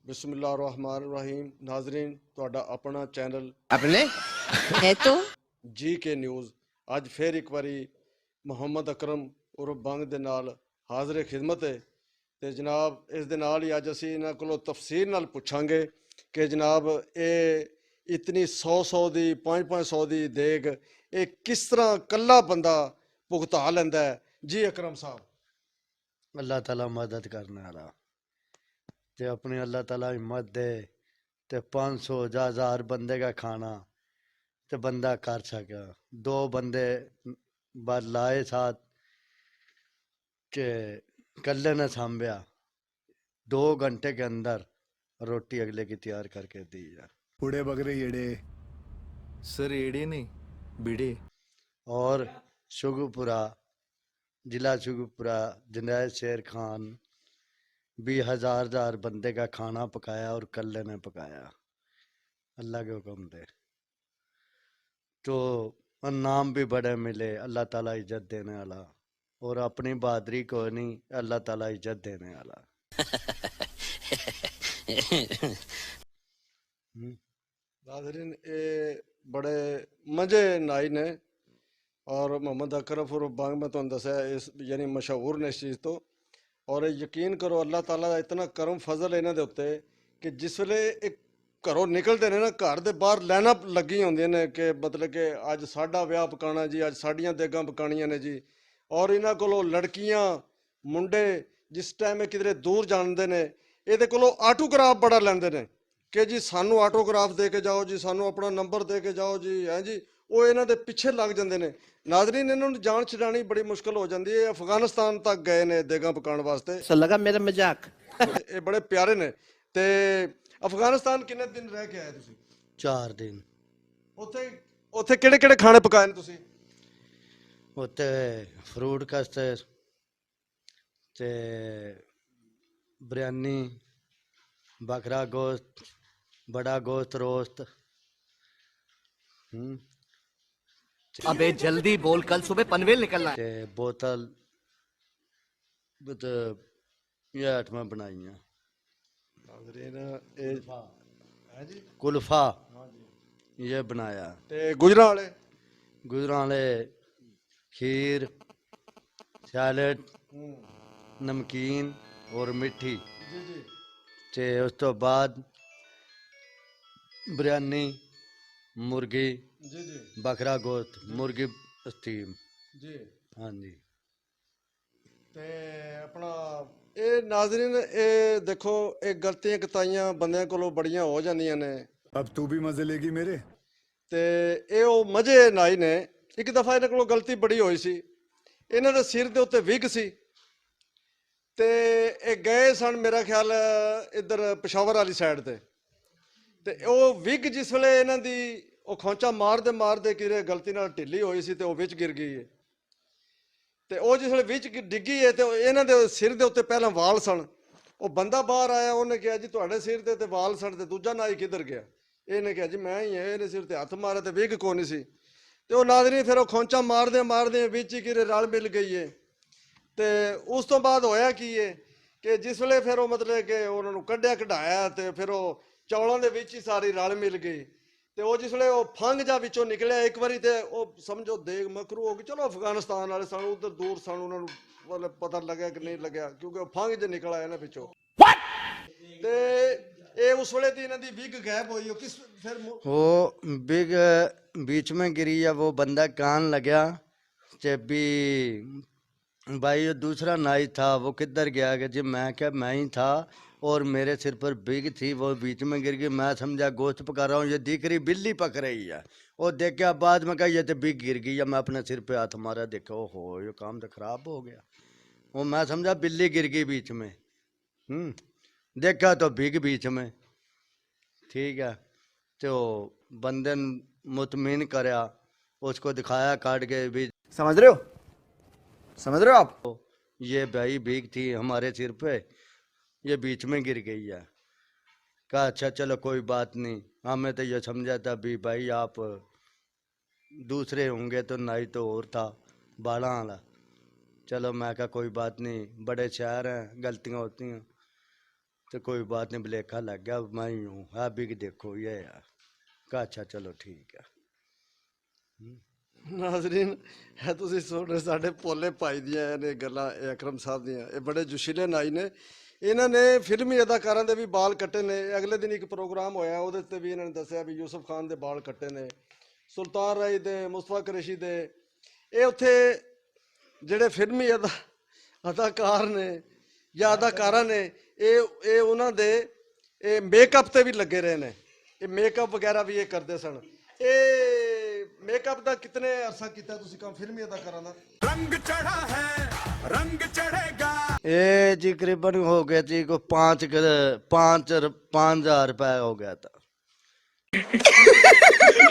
बिस्मिल्लाहिर्रहमानिर्रहीम नाजरीन ਤੁਹਾਡਾ ਆਪਣਾ ਚੈਨਲ अपने है तो ਜੀ ਕੇ ਨਿਊਜ਼ ਅੱਜ ਫੇਰ ਇੱਕ ਵਾਰੀ ਮੁਹੰਮਦ ਅਕਰਮ ਉਰਫ ਬੰਗ ਦੇ ਨਾਲ ਹਾਜ਼ਰ ਖਿਦਮਤ ਹੈ ਤੇ ਜਨਾਬ ਇਸ ਦੇ ਨਾਲ ਹੀ ਅੱਜ ਅਸੀਂ ਇਹਨਾਂ ਕੋਲੋਂ ਤਫਸੀਲ ਨਾਲ ਪੁੱਛਾਂਗੇ ਕਿ ਜਨਾਬ ਇਹ ਇਤਨੀ 100 ਦੀ 500 ਦੀ ਦੇਗ ਇਹ ਕਿਸ ਤਰ੍ਹਾਂ ਕੱਲਾ ਬੰਦਾ ਭੁਗਤਾ ਲੈਂਦਾ ਹੈ ਜੀ ਅਕਰਮ ਸਾਹਿਬ। अल्लाह ताला मदद करने वाला ते अपनी अल्लाह ताला हिम्मत दे ते 500 1000 बंदे का खाना ते बंदा कर सके। दो बंदे बाद लाए साथ के कल्ले ने सांभया 2 घंटे के अंदर रोटी अगले की तैयार करके दी है। पुढे बघ रे येडे। सर एडे नहीं बिड़े। और शुगुपुरा जिला शुगुपुरा जुनैद शेर खान भी हजार बंदे का खाना पकाया और कल्ले ने पकाया अल्लाह के हुक्म दे। तो नाम भी बड़े मिले, अल्लाह ताला इज्जत देने वाला और अपनी बहादुरी को नहीं अल्लाह ताला इज्जत देने वाला। नाज़रीन ये बड़े मजे नाई ने और मोहम्मद अकरम और बांग में तुहानू दस्या इस यानी मशहूर ने इस चीज़ तो और यकीन करो अल्लाह ताला का इतना करम फजल है इन्हां दे उत्ते कि जिस वेले एक घरों निकलते ने ना घर दे बाहर लाइनां लगी होंदियां ने कि मतलब कि अज साडा विआह पकाना जी, अज साडियां देगां पकानियां ने जी। और इन्हां कोलों लड़कियां मुंडे जिस टाइम किधरे दूर जाते ने इहदे कोलों आटोग्राफ बड़ा लैंदे ने कि जी सानू आटोग्राफ दे के जाओ जी, सानू अपना नंबर दे के जाओ जी, है जी। वो इन्हां दे पिछे लग जाते ने। नाजरीन इन्हां नूं जान छड़ानी बड़ी मुश्किल हो जाती है। अफगानिस्तान तक गए ने देगां पकाउण वास्ते। सो लगा मेरा मजाक ये बड़े प्यारे ने। ते अफगानिस्तान किन्ने दिन रह के आए तुसीं? 4 दिन उत्थे उत्थे किहड़े किहड़े खाने पकाए ने तुसीं? उत्ते फ्रूट कस्टर्ड ते बिरयानी, बकरा गोश्त, बड़ा गोश्त रोस्ट। अबे जल्दी बोल, कल सुबह पनवेल निकलना है। ते बोतल ते ये आइटमां बनाइयां। नाजरीन ये है जी कुल्फा ये बनाया। ते गुजरां वाले गुजरां वाले खीर, सैलड, नमकीन और मिठी। जी जी ते उस तो बाद बिरयानी, मुर्गी, जी जी बकरा गोश्त, मुर्गी स्टीम। जी। हाँ जी। ते अपना ये नाजरीन ये देखो ये गलतियां कताइयां बंदियां कोलों बड़ियां हो जांदियां ने। अब तू भी मजे लेगी मेरे। ते ये वो मजे नाई ने। एक दफा इन्हां कोलों गलती बड़ी होई सी, इन्हां दे सिर दे उत्ते विग सी ते ये गए सन मेरा ख्याल इधर पेशावर वाली साइड ते वो विग जिस वेले इन्हां दी वो खोंचा मारदे मारदे किरे गलती नाल ढिल्ली होई सी ते वो विच गिर गई है। ते वो जिस वेले विच डिग्गी है ते इन्हां दे सिर दे उत्ते पहलां वाल सन। वो बंदा बाहर आया, उन्हें कहा जी तुहाडे सिर ते वाल सन ते दूजा नाई किधर गया? इन्हें कहा जी मैं ही है। इन्हें सिर ते हथ मारा ते विग कोई नहीं सी। ते वो नाज़रीन फिर वो खोंचा मारदे मारदे विच ही किरे रल मिल गई है। ते उस तो बाद होया की है कि जिस वेले फिर वो मतलब कि उन्होंने कढ़िया कढ़ाया ते फिर वो चौलों दे विच ही सारी रल मिल गई। ते वो जिस वेले वो फंग जा विचों निकलिया एक बारी ते वो समझो देग मकरू हो गई। चलो अफगानिस्तान वाले सन उधर दूर सन, उन्होंने मतलब पता लग्या कि नहीं लग्या क्योंकि वो फंग ज निकल आया ना पिछों। ते ये उस वेले दी इन्हां दी विग गायब होई। किस फिर वो बिग बीच में गिरी या वो बंदा कान लगा जब भी भाई ये दूसरा नाई था वो किधर गया कि जी मैं क्या मैं ही था और मेरे सिर पर बिग थी वो बीच में गिर गई। मैं समझा गोश्त पका रहा हूँ, ये दिख रही बिल्ली पक रही है। और देख के बाद में कहा ये तो बिग गिर गई। या मैं अपने सिर पे हाथ मारा, देखा ओहो ये काम तो खराब हो गया। वो मैं समझा बिल्ली गिर गई बीच में। देखा तो बिग बीच में। ठीक है तो बंदे ने मुतमिन करया, उसको दिखाया काट के भी समझ रहे हो? समझ रहे हो आप? ये भाई भीग थी हमारे सिर पे, ये बीच में गिर गई है। कहा अच्छा चलो कोई बात नहीं। हमें तो ये समझा था भी भाई आप दूसरे होंगे तो नाई तो और था बाड़ा वाला। चलो मैं कहा कोई बात नहीं, बड़े शहर हैं गलतियाँ होती हैं। तो कोई बात नहीं, भलेखा लग गया, मैं ही हूँ, आप भी देखो ये है। कहा अच्छा चलो ठीक है। ਨਾਜ਼ਰੀਨ ਹੈ ਤੁਸੀਂ ਸੁਣ ਰਹੇ ਸਾਡੇ ਭੋਲੇ ਭਾਈ ਦੀਆਂ ਨੇ ਗੱਲਾਂ, ਇਹ ਅਕਰਮ ਸਾਹਿਬ ਦੀਆਂ। ਇਹ ਬੜੇ ਜੋਸ਼ੀਲੇ ਨਾਈ ਨੇ, ਇਹਨਾਂ ਨੇ ਫਿਲਮੀ ਅਦਾਕਾਰਾਂ ਦੇ ਵੀ ਬਾਲ ਕੱਟੇ ਨੇ। ਅਗਲੇ ਦਿਨ ਇੱਕ ਪ੍ਰੋਗਰਾਮ ਹੋਇਆ, ਉਹਦੇ ਤੇ ਵੀ ਇਹਨਾਂ ਨੇ ਦੱਸਿਆ ਵੀ ਯੂਸਫ ਖਾਨ ਦੇ ਬਾਲ ਕੱਟੇ ਨੇ, ਸੁਲਤਾਨ ਰਾਈ ਦੇ, ਮੁਸਤਫਾ ਕੁਰੈਸ਼ੀ ਦੇ। ਇਹ ਉੱਥੇ ਜਿਹੜੇ ਫਿਲਮੀ ਅਦਾਕਾਰ ਨੇ ਜਾਂ ਅਦਾਕਾਰਾਂ ਨੇ, ਇਹ ਉਹਨਾਂ ਦੇ ਇਹ ਮੇਕਅਪ ਤੇ ਵੀ ਲੱਗੇ ਰਹੇ ਨੇ। ਇਹ ਮੇਕਅਪ ਵਗੈਰਾ ਵੀ ਇਹ ਕਰਦੇ ਸਨ। ਇਹ ਮੇਕਅਪ ਦਾ ਕਿਤਨੇ ਅਰਸਾ ਕੀਤਾ ਤੁਸੀਂ ਕੰਮ ਫਿਲਮੀ ਅਦਾਕਾਰਾਂ ਦਾ? रंग चढ़ा है रंग चढ़ेगा। ये जी करीबन हो गया जी को 5,000 रुपए हो गया था।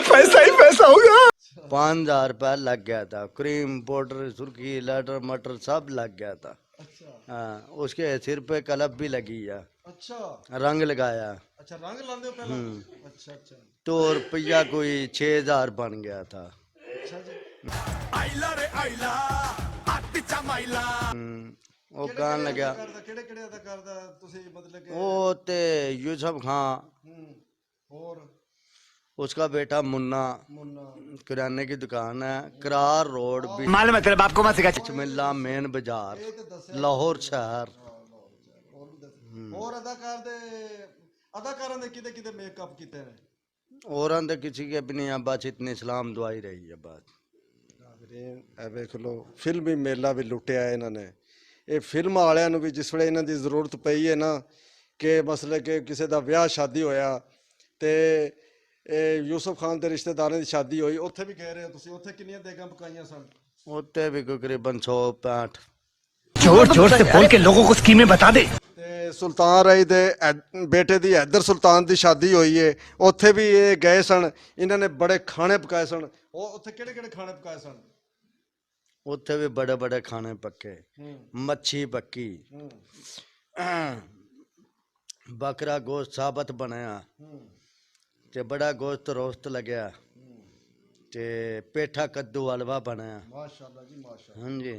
पैसा ही पैसा होगा। 5,000 रुपए लग गया था, क्रीम पाउडर सुर्खी लटर मटर सब लग गया था। अच्छा हाँ, उसके सिर पे कलब भी लगी है, अच्छा रंग लगाया अच्छा, रंग लाते हो पहला? अच्छा अच्छा तो रुपया कोई 6,000 बन गया था। अच्छा जी। आइला रे आइला हाथ चमाइला। वो गान लगा ਕਿਹੜੇ ਕਿਹੜੇ ਅਦਾਕਾਰ ਦਾ ਤੁਸੀਂ ਮਤਲਬ ਕਿ? वो ते यूसुफ खान, ਹੋਰ उसका बेटा मुन्ना, ਮੁੰਨਾ। किराने की दुकान है, करार रोड, मालूम है तेरे बाप को मत सिखा। बिस्मिल्लाह मेन बाजार, ਇਹ ਤੇ ਦੱਸਿਆ लाहौर शहर। ਹੋਰ ਵੀ ਦੱਸਿਆ। ਹੋਰ ਅਦਾਕਾਰਾਂ ਦੇ ਕਿਤੇ ਕਿਤੇ ਮੇਕਅਪ ਕੀਤੇ ਨੇ? और तो किसी के भी नहीं, बस इतनी सलाम दुआई रही है बात। ਨਾਜ਼ਰੀਨ ਇਹ ਵੇਖ ਲਓ, ਫਿਲਮੀ ਮੇਲਾ ਵੀ ਲੁੱਟਿਆ ਇਹਨਾਂ ਨੇ। ਇਹ ਫਿਲਮਾਂ ਵਾਲਿਆਂ ਨੂੰ ਵੀ ਜਿਸ ਵੇਲੇ ਇਹਨਾਂ ਦੀ ਜ਼ਰੂਰਤ ਪਈ ਹੈ ਨਾ, ਕਿ ਮਸਲੇ ਕਿ ਕਿਸੇ ਦਾ ਵਿਆਹ ਸ਼ਾਦੀ ਹੋਇਆ ਤੇ ਇਹ ਯੂਸਫ ਖਾਨ ਦੇ ਰਿਸ਼ਤੇਦਾਰਾਂ ਦੀ ਸ਼ਾਦੀ ਹੋਈ, ਉੱਥੇ ਵੀ ਕਹਿ ਰਹੇ ਹੋ ਤੁਸੀਂ, ਉੱਥੇ ਕਿੰਨੀਆਂ ਦੇਗਾਂ ਪਕਾਈਆਂ ਸਨ? उत्ते भी कोई करीबन 165। जोर जोर से बोल के लोगों को स्कीमें बता दे। ਤੇ ਸੁਲਤਾਨ ਰਾਈ ਦੇ ਬੇਟੇ ਦੀ ਹੈਦਰ ਸੁਲਤਾਨ ਦੀ ਸ਼ਾਦੀ ਹੋਈ ਹੈ, ਉੱਥੇ ਵੀ ਇਹ ਗਏ ਸਨ। ਇਹਨਾਂ ਨੇ ਬੜੇ ਖਾਣੇ ਪਕਾਏ ਸਨ। ਉਹ ਉੱਥੇ ਕਿਹੜੇ ਕਿਹੜੇ ਖਾਣੇ ਪਕਾਏ ਸਨ? उत्ते भी बड़े बड़े खाने पक्के, मच्छी पक्की, बकरा गोश्त साबत बनाया, ते बड़ा गोश्त रोस्ट लगया, ते पेठा कद्दू हलवा बनाया। ਮਾਸ਼ਾਅੱਲਾ ਜੀ ਮਾਸ਼ਾਅੱਲਾ हाँ जी,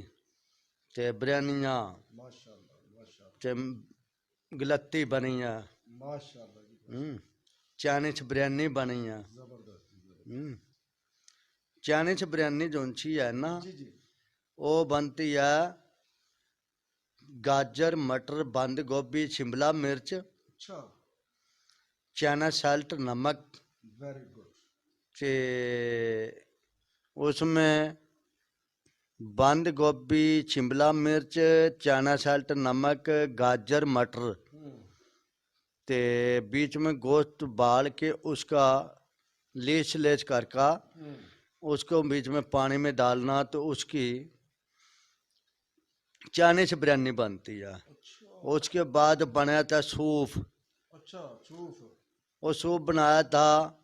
ते बिरयानियाँ, ਮਾਸ਼ਾਅੱਲਾ ਮਾਸ਼ਾਅੱਲਾ ते गलत्ती बनी है, ਮਾਸ਼ਾਅੱਲਾ ਜੀ। चाइनीज बिरयानी बनी है। चाइनीज बिरयानी जो है ना, ਜੀ ਜੀ वो बनती है गाजर मटर बंद गोभी शिमला मिर्च ਅੱਛਾ चना साल्ट नमक ਵੈਰੀ ਗੁੱਡ। से उसमें बंद गोभी शिमला मिर्च चना साल्ट नमक गाजर मटर ते बीच में गोश्त बाल के उसका लेस लेस करके उसको बीच में पानी में डालना, तो उसकी चाइनीज बिरयानी बनती है। उसके बाद बनाया था सूप। ਅੱਛਾ ਛੂਫ। वो सूप बनाया था,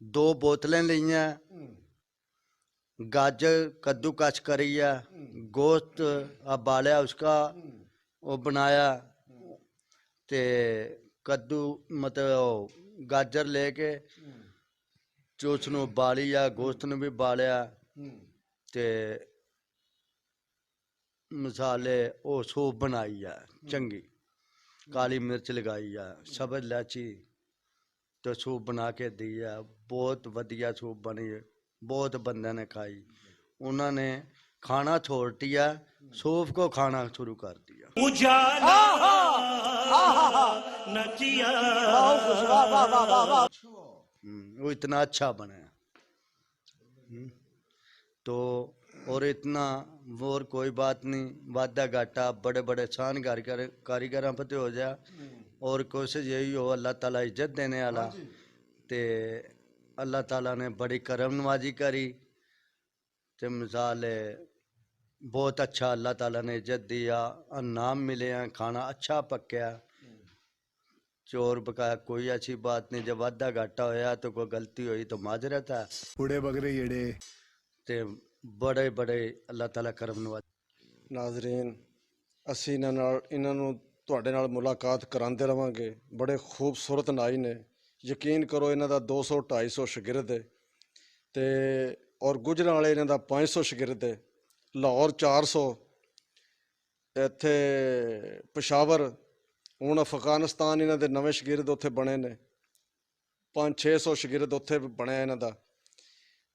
2 बोतलें ली हैं, गाजर कद्दूकस करी है, गोश्त उबालिया उसका वो बनाया, ते कद्दू मतलब गाजर लेके जो उसनू उबालिया, गोश्त ने भी उबालिया, ते मसाले वो सूप बनाई है चंगी, काली मिर्च लगाई है, सब्ज इलायची, तो सूप बना के दी है। बहुत वधिया सूप बनी है, बहुत बंदे ने खाई। उन्होंने खाना छोड़ दिया, सूप को खाना शुरू कर दिया। वो इतना अच्छा बना। तो और इतना और कोई बात नहीं, वादा घाटा बड़े बड़े शान कारीगर पते हो जाए, और कोशिश यही हो अल्लाह ताला इज्जत देने वाला। ते अल्लाह ताला ने बड़ी करम नवाजी करी, ते मिसाल है बहुत अच्छा अल्लाह ताला ने इज्जत दिया, नाम मिले हैं, खाना अच्छा पक्या, चोर बकाया कोई अच्छी बात नहीं। जब वादा घाटा होया तो कोई गलती हुई तो माजरत है। उड़े बगरे येड़े। ते बड़े बड़े अल्लाह ताला करम नवाज। ਨਾਜ਼ਰੀਨ ਅਸੀਂ ਇਹਨਾਂ ਨੂੰ ਤੁਹਾਡੇ ਨਾਲ ਮੁਲਾਕਾਤ ਕਰਾਉਂਦੇ ਰਵਾਂਗੇ। ਬੜੇ ਖੂਬਸੂਰਤ ਨਾਈ ਨੇ, ਯਕੀਨ ਕਰੋ ਇਹਨਾਂ ਦਾ 200-250 ਸ਼ਾਗਿਰਦ ਹੈ, ਤੇ ਔਰ ਗੁਜਰਾਂਵਾਲੇ ਇਹਨਾਂ ਦਾ 500 ਸ਼ਾਗਿਰਦ ਹੈ, ਲਾਹੌਰ 400, ਇੱਥੇ ਪਸ਼ਾਵਰ ਹੁਣ ਅਫਗਾਨਿਸਤਾਨ ਇਹਨਾਂ ਦੇ ਨਵੇਂ ਸ਼ਾਗਿਰਦ ਉੱਥੇ ਬਣੇ ਨੇ, 500-600 ਸ਼ਾਗਿਰਦ ਉੱਥੇ ਬਣਿਆ ਇਹਨਾਂ ਦਾ।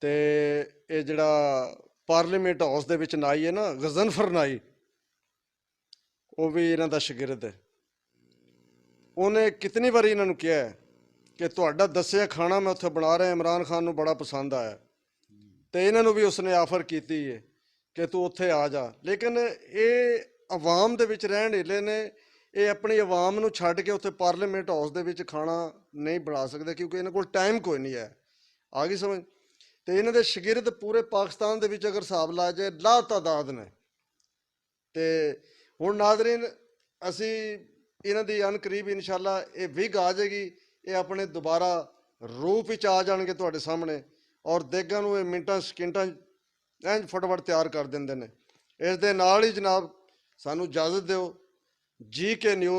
ਤੇ ਇਹ ਜਿਹੜਾ ਪਾਰਲੀਮੈਂਟ ਹਾਊਸ ਦੇ ਵਿੱਚ ਨਾਈ ਹੈ ਨਾ, ਗਜ਼ਨਫਰ ਨਾਈ, ਉਹ ਵੀ ਇਹਨਾਂ ਦਾ ਸ਼ਾਗਿਰਦ ਹੈ। ਉਹਨੇ ਕਿਤਨੀ ਵਾਰੀ ਇਹਨਾਂ ਨੂੰ ਕਿਹਾ ਹੈ ਕਿ ਤੁਹਾਡਾ ਦੱਸਿਆ ਖਾਣਾ ਮੈਂ ਉੱਥੇ ਬਣਾ ਰਿਹਾ, ਇਮਰਾਨ ਖਾਨ ਨੂੰ ਬੜਾ ਪਸੰਦ ਆਇਆ, ਤੇ ਇਹਨਾਂ ਨੂੰ ਵੀ ਉਸਨੇ ਆਫਰ ਕੀਤੀ ਹੈ ਕਿ ਤੂੰ ਉੱਥੇ ਆ ਜਾ। ਲੇਕਿਨ ਇਹ ਆਵਾਮ ਦੇ ਵਿੱਚ ਰਹਿਣ ਵੇਲੇ ਨੇ, ਇਹ ਆਪਣੀ ਆਵਾਮ ਨੂੰ ਛੱਡ ਕੇ ਉੱਥੇ ਪਾਰਲੀਮੈਂਟ ਹਾਊਸ ਦੇ ਵਿੱਚ ਖਾਣਾ ਨਹੀਂ ਬਣਾ ਸਕਦੇ, ਕਿਉਂਕਿ ਇਹਨਾਂ ਕੋਲ ਟਾਈਮ ਕੋਈ ਨਹੀਂ ਹੈ। ਆ ਗਈ ਸਮਝ? ਤੇ ਇਹਨਾਂ ਦੇ ਸ਼ਾਗਿਰਦ ਪੂਰੇ ਪਾਕਿਸਤਾਨ ਦੇ ਵਿੱਚ ਅਗਰ ਹਿਸਾਬ ਲਾ ਜਾਏ ਲਾਤਾਦਾਦ ਨੇ। ਤੇ ਹੁਣ ਨਾਜ਼ਰੀਨ, ਅਸੀਂ ਇਹਨਾਂ ਦੀ ਅਨਕਰੀਬ ਇਨਸ਼ਾਅੱਲਾ ਇਹ ਵਿਗ ਆ ਜਾਏਗੀ, ਇਹ ਆਪਣੇ ਦੁਬਾਰਾ ਰੂਪ ਵਿੱਚ ਆ ਜਾਣਗੇ ਤੁਹਾਡੇ ਸਾਹਮਣੇ, ਔਰ ਦੇਗਾਂ ਨੂੰ ਇਹ ਮਿੰਟਾਂ ਸਕਿੰਟਾਂ ਇੰਝ ਫਟਾਫਟ ਤਿਆਰ ਕਰ ਦਿੰਦੇ ਨੇ। ਇਸ ਦੇ ਨਾਲ ਹੀ ਜਨਾਬ ਸਾਨੂੰ ਇਜਾਜ਼ਤ ਦਿਓ। GK news